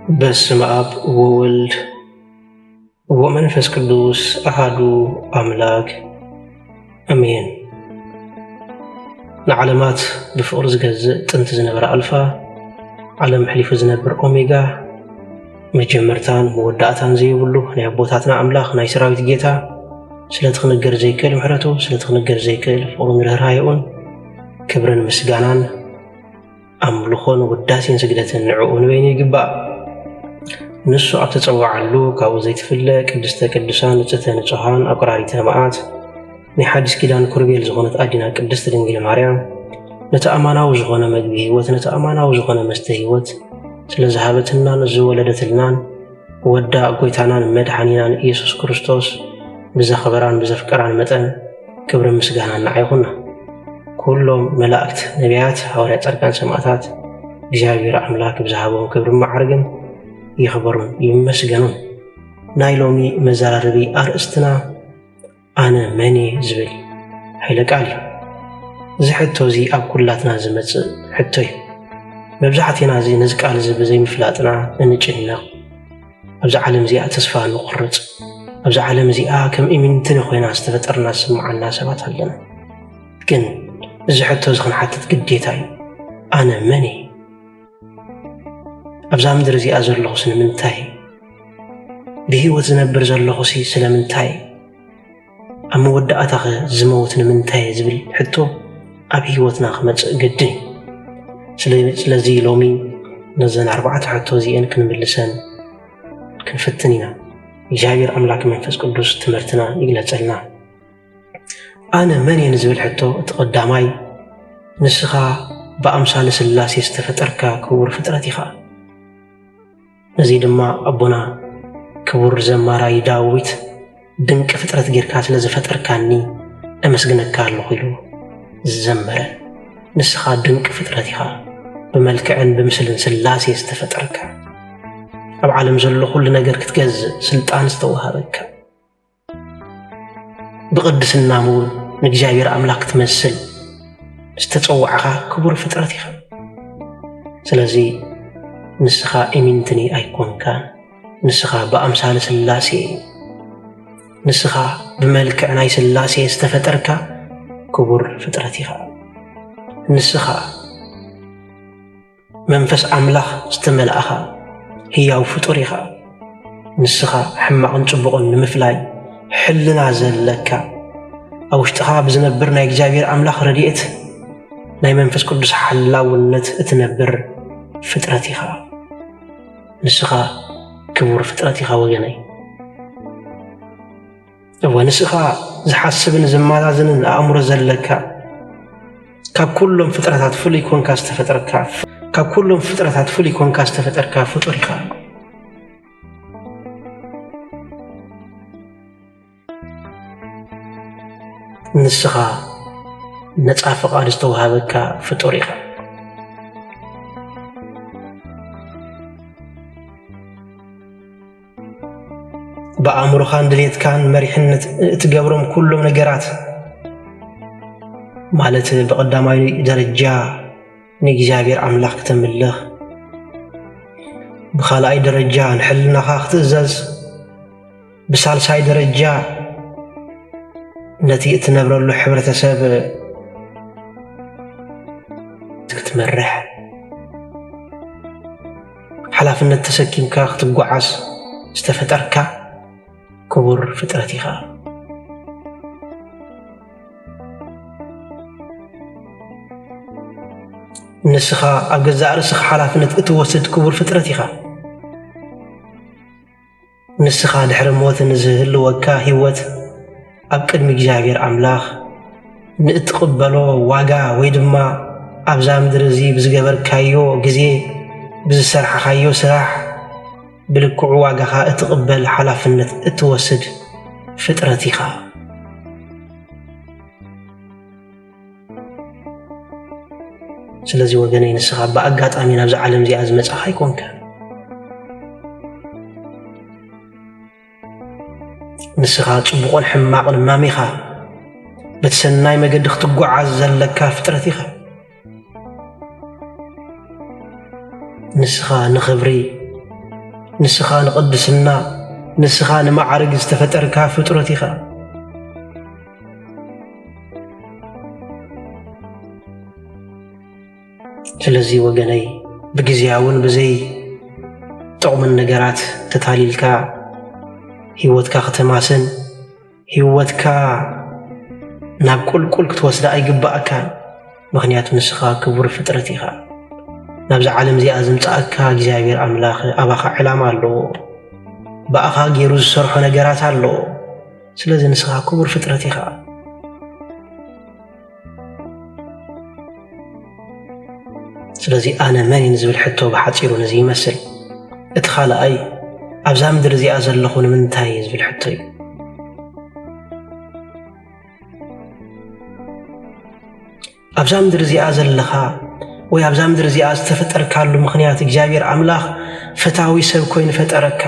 በስመ አብ ወወልድ ወመንፈስ ቅዱስ አሐዱ አምላክ አሜን። ንዓለማት ብፍቅሪ ዝገዝእ ጥንቲ ዝነበረ አልፋ ዓለም ሕሊፉ ዝነብር ኦሜጋ መጀመርታን መወዳእታን ዘይብሉ ናይ አቦታትና አምላኽ ናይ ሰራዊት ጌታ ስለትኽንገር ዘይክእል ምሕረቱ ስለትኽንገር ዘይክእል ፍቅሩን ርህራሄኡን ክብርን ምስጋናን አምልኾን ውዳሴን ስግደትን ንዕኡ ንበይኑ ይግባእ። ንሱ ኣብ ተፀዋዓሉ ካብኡ ዘይትፍለ ቅድስተ ቅዱሳን ንጽሕተ ንጹሃን አቁራሪተ መዓት ናይ ሓዲስ ኪዳን ኩርቤል ዝኾነት ኣዲና ቅድስቲ ድንግል ማርያም ነቲ ኣማናዊ ዝኾነ መግቢ ህይወት ነቲ ኣማናዊ ዝኾነ መስተ ህይወት ስለ ዝሃበትናን ዝወለደትልናን ወዳ ጎይታናን መድሓኒናን ኢየሱስ ክርስቶስ ብዘኽበራን ብዘፍቀራን መጠን ክብርን ምስጋናን ንዓይኹና። ኩሎም መላእክት ነቢያት ሐዋርያት ጻድቃን ሰማዕታት እግዚአብሔር አምላክ ብዝሃቦም ክብርን ማዕርግን ይኽበሩን ይመስገኑን። ናይ ሎሚ መዘራረቢ ኣርእስትና ኣነ መን ዝብል ኃይለ ቃል እዩ። እዚ ሕቶ እዚ ኣብ ኩላትና ዝመጽእ ሕቶ እዩ። መብዛሕትና እዚ ነዚ ቃል እዚ ብዘይምፍላጥና እንጭነቕ፣ ኣብዚ ዓለም እዚኣ ተስፋ ንቑርጽ፣ ኣብዚ ዓለም እዚኣ ከም እምንትን ኮይና ዝተፈጠርና ዝስምዓና ሰባት ኣለና። ግን እዚ ሕቶ እዚ ክንሓትት ግዴታ እዩ። ኣነ መን ኣብዛ ምድሪ እዚኣ ዘለኹስ ንምንታይ ብህይወት ዝነብር ዘለኹሲ ስለምንታይ ኣብ መወዳእታ ዝመውት ንምንታይ ዝብል ሕቶ ኣብ ህይወትና ክመጽእ ግድን እዩ። ስለዚ ሎሚ ነዘን 4 ሕቶ እዚአን ክንምልሰን ክንፍትን ኢና። እግዚአብሔር አምላክ መንፈስ ቅዱስ ትምህርትና ይግለጸልና። ኣነ መን ዝብል ሕቶ እቲ ቀዳማይ ንስኻ ብኣምሳለ ሥላሴ ዝተፈጠርካ ክቡር ፍጥረት ኢኻ። እዚ ድማ ኣቦና ክቡር ዘማራይ ዳዊት ድንቂ ፍጥረት ጌርካ ስለ ዝፈጠርካኒ ኣመስግነካ ኣለኹ ኢሉ ዝዘመረ ንስኻ ድንቂ ፍጥረት ኢኻ። ብመልክዕን ብምስልን ሥላሴ ዝተፈጠርካ ኣብ ዓለም ዘሎ ኩሉ ነገር ክትገዝእ ስልጣን ዝተወሃበካ ብቅድስና እውን ንእግዚአብሔር አምላክ ትመስል ዝተጸዋዕኻ ክቡር ፍጥረት ኢኻ። ስለዚ ንስኻ እምንትኒ ኣይኮንካን። ንስኻ ብኣምሳለ ሥላሴ ንስኻ ብመልክዕ ናይ ሥላሴ ዝተፈጠርካ ክቡር ፍጥረት ኢኻ። ንስኻ መንፈስ ኣምላኽ ዝተመልአኻ ህያው ፍጡር ኢኻ። ንስኻ ሕማቕን ጽቡቕን ንምፍላይ ሕልና ዘለካ ኣብ ውሽጥኻ ብዝነብር ናይ እግዚአብሔር አምላኽ ረድኤት ናይ መንፈስ ቅዱስ ሓላውነት እትነብር ፍጥረት ኢኻ። ንስኻ ክቡር ፍጥረት ኢኻ ወገነይ። ንስኻ ዝሓስብን ዝመዛዝንን ኣእምሮ ዘለካ ካብ ኩሎም ፍጥረታት ፍሉይ ኮንካ ዝተፈጠርካ ካብ ኩሎም ፍጥረታት ፍሉይ ኮንካ ዝተፈጠርካ ፍጡር ኢኻ። ንስኻ ነፃ ፈቃድ ዝተወሃበካ ፍጡር ኢኻ። በአእምሮኻን ድሌትካን መሪሕነት እትገብሮም ኩሎም ነገራት ማለት በቀዳማይ ደረጃ ንእግዚአብሔር አምላክ ክትምልኽ፣ ብኻልኣይ ደረጃ ንሕልናኻ ክትእዘዝ፣ ብሳልሳይ ደረጃ ነቲ እትነብረሉ ሕብረተሰብ ክትመርሕ፣ ሓላፍነት ተሰኪምካ ክትጓዓዝ ዝተፈጠርካ ክቡር ፍጥረት ኢኻ። ንስኻ ኣብ ገዛእ ርእስኻ ሓላፍነት እትወስድ ክቡር ፍጥረት ኢኻ። ንስኻ ድሕሪ ሞት ንዝህልወካ ህይወት ኣብ ቅድሚ እግዚአብሔር አምላኽ ንእትቕበሎ ዋጋ ወይ ድማ ኣብዛ ምድሪ እዚ ብዝገበርካዮ ግዜ ብዝሰርሓኻዮ ስራሕ ብልክዑ ዋጋኻ እትቕበል ሓላፍነት እትወስድ ፍጥረት ኢኻ። ስለዚ ወገነይ ንስኻ ብኣጋጣሚ ናብዚ ዓለም እዚኣ ዝመጽእኻ ኣይኮንካን። ንስኻ ጽቡቕን ሕማቕን ማሚኻ በቲ ሰናይ መገዲ ክትጓዓዝ ዘለካ ፍጥረት ኢኻ። ንስኻ ንኽብሪ ንስኻ ንቅድስና ንስኻ ንማዕረግ ዝተፈጠርካ ፍጥረት ኢኻ ስለዚ ወገነይ ብግዚያውን ብዘይ ጥቕምን ነገራት ተታሊልካ ህይወትካ ከተማስን ህይወትካ ናብ ቁልቁል ክትወስዳ ኣይግባእካ ምክንያቱ ንስኻ ክቡር ፍጥረት ኢኻ ናብዚ ዓለም እዚኣ ዝምጻእካ እግዚአብሔር ኣምላኽ ኣባኻ ዕላማ ኣለዎ በኣኻ ገይሩ ዝሰርሖ ነገራት ኣለዎ ስለዚ ንስኻ ክቡር ፍጥረት ኢኻ ስለዚ ኣነ መን ዝብል ሕቶ ብሓፂሩ ነዚ ይመስል እቲ ካልኣይ ኣብዛ ምድሪ እዚኣ ዘለኹ ንምንታይ ዝብል ሕቶ እዩ ኣብዛ ምድሪ እዚኣ ዘለኻ ወይ ኣብዛ ምድሪ እዚኣ ዝተፈጠርካሉ ምኽንያት እግዚአብሔር ኣምላኽ ፈታዊ ሰብ ኮይኑ ፈጠረካ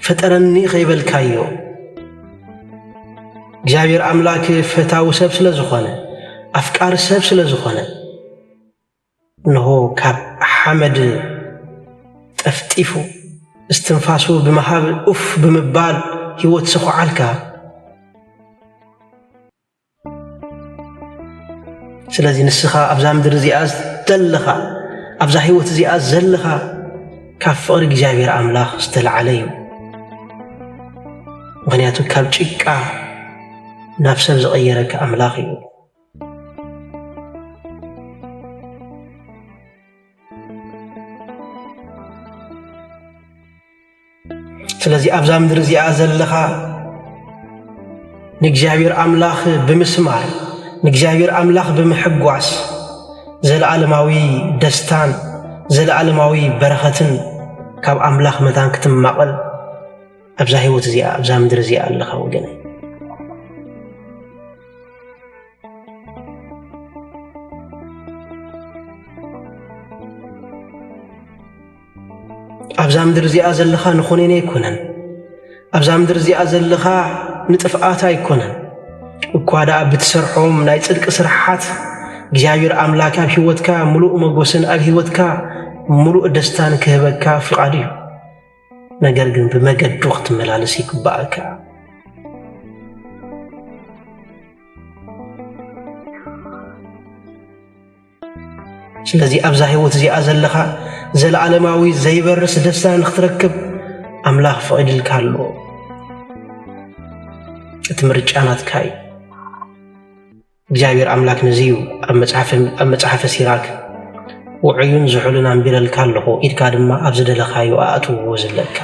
ፈጠረኒ ኸይበልካዮ እግዚአብሔር ኣምላኽ ፈታዊ ሰብ ስለ ዝኾነ ኣፍቃሪ ሰብ ስለ ዝኾነ እንሆ ካብ ሓመድ ጠፍጢፉ እስትንፋሱ ብምሃብ ኡፍ ብምባል ህይወት ስኹዓልካ ስለዚ ንስኻ ኣብዛ ምድሪ እዚኣ ዘለኻ ኣብዛ ህይወት እዚኣ ዘለኻ ካብ ፍቕሪ እግዚአብሔር ኣምላኽ ዝተለዓለ እዩ ምክንያቱ ካብ ጭቃ ናብ ሰብ ዝቐየረካ ኣምላኽ እዩ ስለዚ ኣብዛ ምድሪ እዚኣ ዘለኻ ንእግዚአብሔር ኣምላኽ ብምስማር ንእግዚአብሔር ኣምላኽ ብምሕጓስ ዘለዓለማዊ ደስታን ዘለዓለማዊ በረኸትን ካብ ኣምላኽ መታን ክትማቐል ኣብዛ ህይወት እዚኣ ኣብዛ ምድሪ እዚኣ ኣለኻ ወገነይ ኣብዛ ምድሪ እዚኣ ዘለኻ ንኹነኔ ኣይኮነን ኣብዛ ምድሪ እዚኣ ዘለኻ ንጥፍኣት ኣይኮነን እኳ ደኣ ብትሰርሖም ናይ ጽድቂ ስራሓት እግዚአብሔር ኣምላኽ ኣብ ህይወትካ ሙሉእ መጎስን ኣብ ህይወትካ ሙሉእ ደስታን ክህበካ ፍቃድ እዩ ነገር ግን ብመገዱ ክትመላለስ ይግባእካ ስለዚ ኣብዛ ህይወት እዚኣ ዘለኻ ዘለዓለማዊ ዘይበርስ ደስታ ንኽትረክብ ኣምላኽ ፈቒድልካ ኣሎ እቲ ምርጫ ናትካ እዩ እግዚአብሔር ኣምላኽ ነዚዩ ኣብ መጽሓፈ ሲራክ ውዑዩን ዝሑልን ኣንቢረልካ ኣለኹ ኢድካ ድማ ኣብ ዝደለኻዮ ኣእትውዎ ዘለካ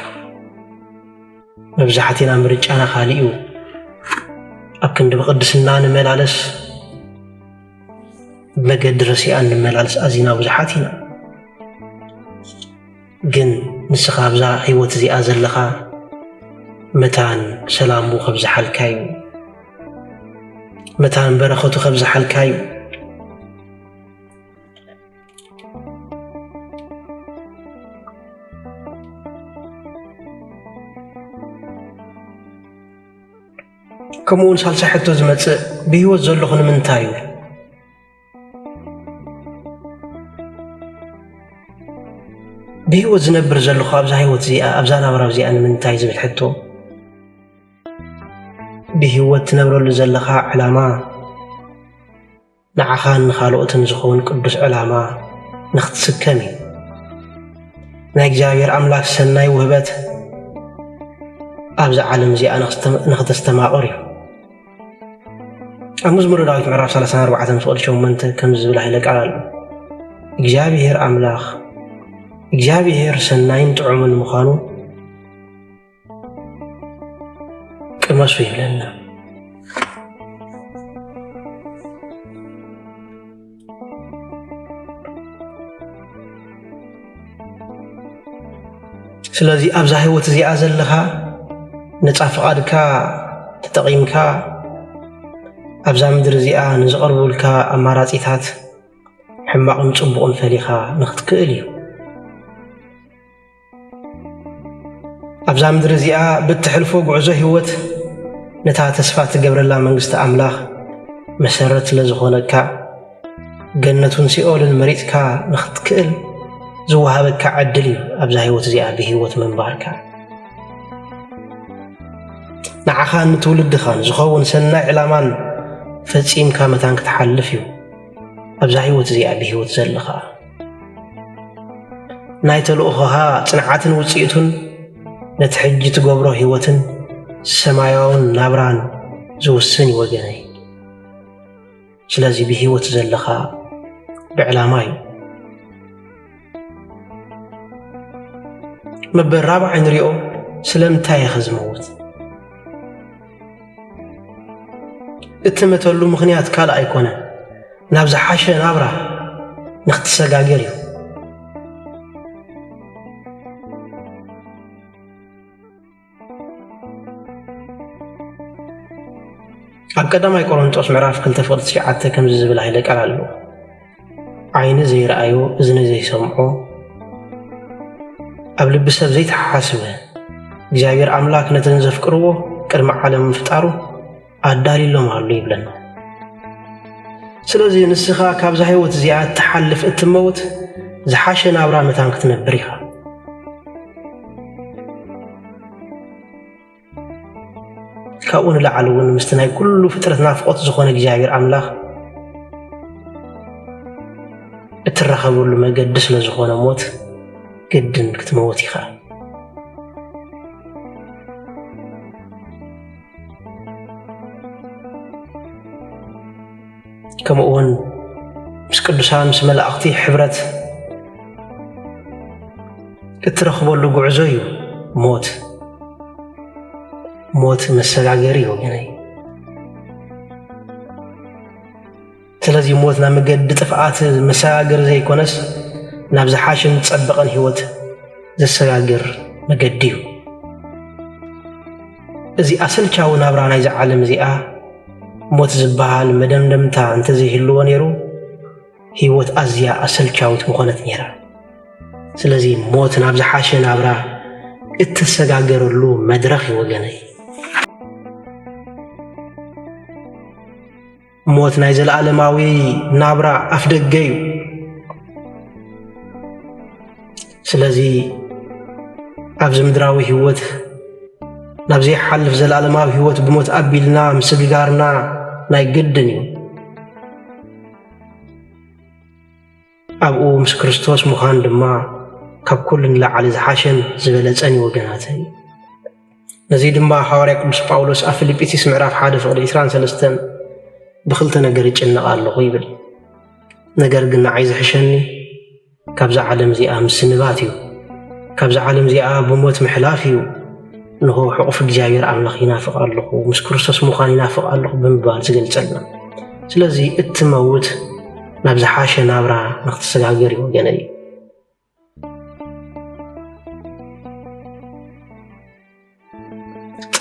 መብዛሕቲና ምርጫና ካሊኡ ኣብ ክንዲ ብቅድስና ንመላለስ መገዲ ረሲኣ ንመላለስ ኣዚና ብዙሓት ኢና ግን ንስኻ ኣብዛ ህይወት እዚኣ ዘለኻ መታን ሰላሙ ከብዝሓልካ እዩ መታን በረኸቱ ከብዝሓልካ እዩ ከምኡውን ሳልሳይ ሕቶ ዝመጽእ ብህይወት ዘለኹ ንምንታይ እዩ ብህይወት ዝነብር ዘለኹ ኣብዛ ህይወት እዚኣ ኣብዛ ናብራ እዚኣ ንምንታይ ዝብል ሕቶ ብህይወት ትነብረሉ ዘለኻ ዕላማ ንዓኻን ንኻልኦትን ዝኸውን ቅዱስ ዕላማ ንኽትስከም እዩ ናይ እግዚአብሔር ኣምላኽ ሰናይ ውህበት ኣብዛ ዓለም እዚኣ ንኽተስተማቕር እዩ ኣብ መዝሙረ ዳዊት ምዕራፍ 34 ፍቕዲ 8 ከም ዝብላ ይለቃል ኣሎ እግዚአብሔር ኣምላኽ እግዚአብሔር ሰናይን ጥዑምን ምዃኑ ቅመሱ ይብለና ስለዚ ኣብዛ ህይወት እዚኣ ዘለኻ ነፃ ፍቓድካ ተጠቒምካ ኣብዛ ምድሪ እዚኣ ንዝቐርቡልካ ኣማራጺታት ሕማቕን ጽቡቕን ፈሊኻ ንኽትክእል እዩ ኣብዛ ምድሪ እዚኣ ብትሕልፎ ጉዕዞ ህይወት ነታ ተስፋ ትገብረላ መንግስቲ ኣምላኽ መሰረት ስለ ዝኾነካ ገነቱን ሲኦልን መሪፅካ ንኽትክእል زوهبك عدلي أبزا هيوت زيها بهيوت من باركا نعخان تولد خان زخون سنة علامان فسيم كامتان كتحلفيو أبزا هيوت زيها بهيوت زلخا نايتلو أخوها صنعاتن وصيتن نتحجي تقبرو هيوتن سمايون نابران زوسني وجني سلازي بهيوت زلخا بعلاماي مبر رابع نريو سلمتاي خزموت اتمتلو مخنيات كالا ايكونا نابز حاشا نابرا نختسقاقريو أقدم يقولونتوس معرف كنت فقط شعاتة كم زبل هيلك على له عين زي رأيه إذن زي سمعه قبل بسبب زي تحاسبه جاير أملاك نتنزف كروه كرم عالم مفتاره أداري له مهلو يبلنا سلازي نسخة كابزا هيوت زياد تحلف التموت زحاشنا برامتان كتنبريها كأون لعلون مستناي كل فترة نافقات زخون جاير أملاك اترخبوا له ما قدس له زخون موت قدن كتموتي خا كما أون مس قدسان مس ملائكتي حبرت اترخبوا له قعزيو موت مسغاغريو يعني سلازي موتنا مقد طفعات مساغر زي كونس نابز حاشن تصبقن هيوت زسغاغر مقديو ازي اسلچاو نابرا ناي عالم زيا موت زبال مدمدمتا انت زي هلو نيرو هيوت ازيا اسلچاوت مخونت نيرا سلازي موت نابز حاشن نابرا اتسغاغرلو مدرخ وغني موت نايزل عالماوي نابرا أفدقيو سلازي أفز مدراوي هوت نابزي حلف زل عالماوي هوت بموت أبيلنا مسبقارنا ناي قدنيو أبقو مس كريستوس مخان دما كاب كل نلعالي زحاشن زبلتاني وقناتي نزيد ما حواري قدس باولوس أفليبيتيس معراف حادث غلي إسران سلستان بخلت نجار يجنق الله قيبل نجار قلنا عايز حشني كابز عالم زي أمس نباتيو كابز عالم زي بموت محلافيو إنه حقوق الجاير أملاخ ينافق الله ومسكرسوس مخان ينافق الله بمبال سجل سلنا سلازي التموت نابز حاشا نابرا نختص عقري وجنري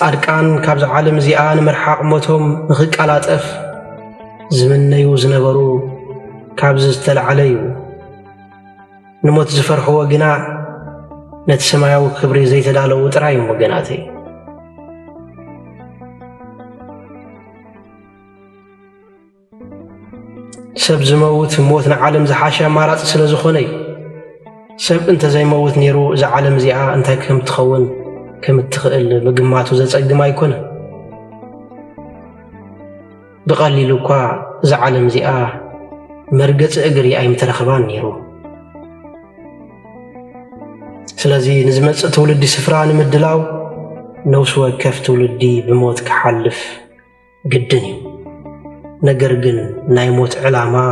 أركان كابز عالم زي مرحق موتهم نخك على أف زمنيو زنبرو كابز تلعليو نموت زفرح وقنا نتسمايو كبري زي تلالو وطرايم وقناتي سب زموت موتنا عالم زحاشا مارات سلزخوني سب انت زي موت نيرو زي عالم زي انت كم تخون كم تخل بقماتو زي تقدم يكون بقليلو كوا زعلم زي مرقص اقري اي مترخبان نيرو سلازي نزمت تولدي سفران مدلاو نوس وكف تولدي بموت كحلف قدني نقرقن نايموت علاما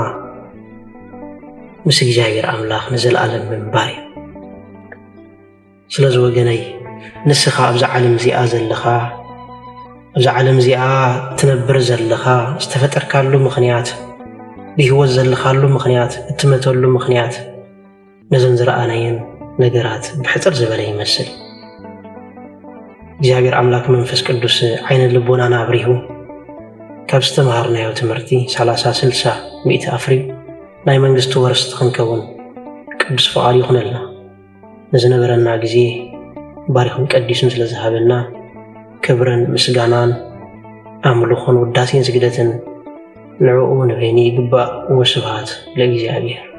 مسك جاير املاخ نزل عالم من باري سلازو وقني نسخا ابزع عالم زي زلخا أبز عالم زي تنبر زلخا استفتر كارلو مخنيات بيهوز زلخالو مخنيات اتمتولو مخنيات نزنزر آنين نقرات بحتر زبالي يمثل جابر أملاك منفس قدوس عين اللبونا نابريهو كابست مهارنا يو تمرتي سالاسا سلسا 100 أفري ناي منقستو ورست خنكون قدوس فعالي خنالنا نزنبرنا قزيه باريخون قديسون سلزهابنا كبرن مسجانان أملوخون وداسين سجدتن نعوون بيني قبا وسبات لإجابير